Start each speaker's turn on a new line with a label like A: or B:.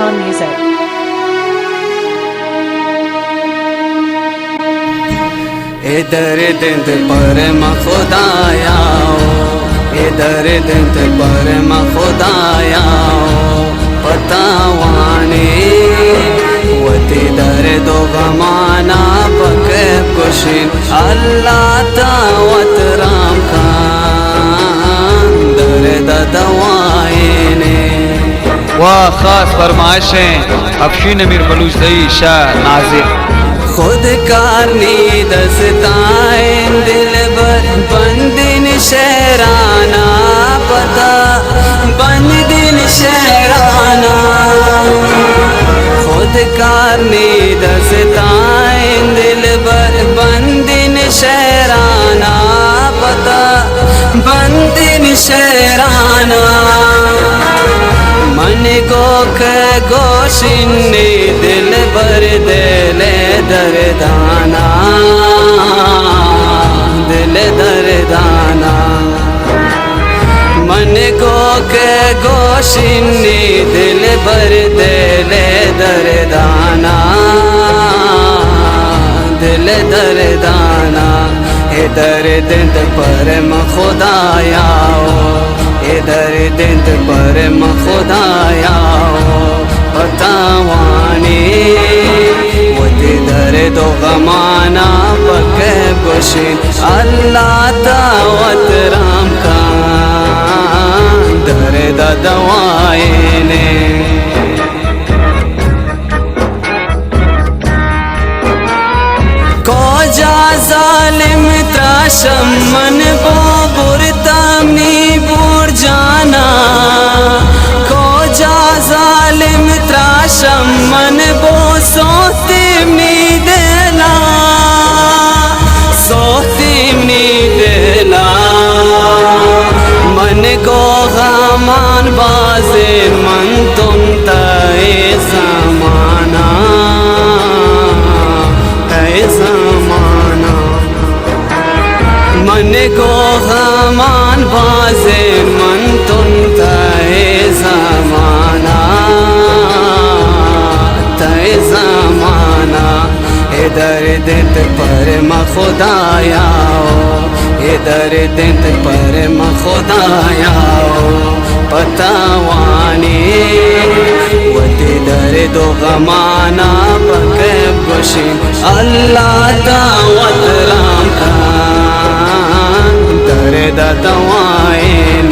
A: Khan Music.
B: इधर दिंद पर खुदाया, इधर दिंद पर खुदाया, पतावाने वती दर दो गमाना पके कुशिन अल्लाह तावत राम खान दर दवाएने
C: वाह खास फरमाइशें अफशीन अमीर बलूचदई शाह नाजिर।
B: खुद कारनी दस्ताएं दिल बर बंदिन शहराना पता बंदिन शहराना, खुद कारनी दस्ताएं दिल बर बंदिन शहराना पता बंदिन शहराना, मन गोख गोशिनी दिल बर दिले दरदाना, दिल दरदाना, मन गोख गोशिनी दिल बर दिले दरदाना, दिल दरदाना। इधर दिंद पर खुदाया, इधर दिंद पर खुदाया, पतावानी वती दर दो गमाना पके कुशिन अल्लाह तावत राम खान दर दवाएने। को जा जालिम त्राशम मन बो बुरतामनी बुर जाना, को जा जालिम त्राशम मन बो सोतिमनी देला, सोतिमनी देला, मन को गमान बाजे मन तुम तय ज़माना, तय ज़माना, मन को गमान बाजे मन तुम तय ज़माना, तय ज़माना। इधर दिंद पर खुदाया, इधर दिंद पर खुदाया, पतावानी वती दर दो गमाना पके कुशिन अल्लाह तावत राम खान दर दवाएने।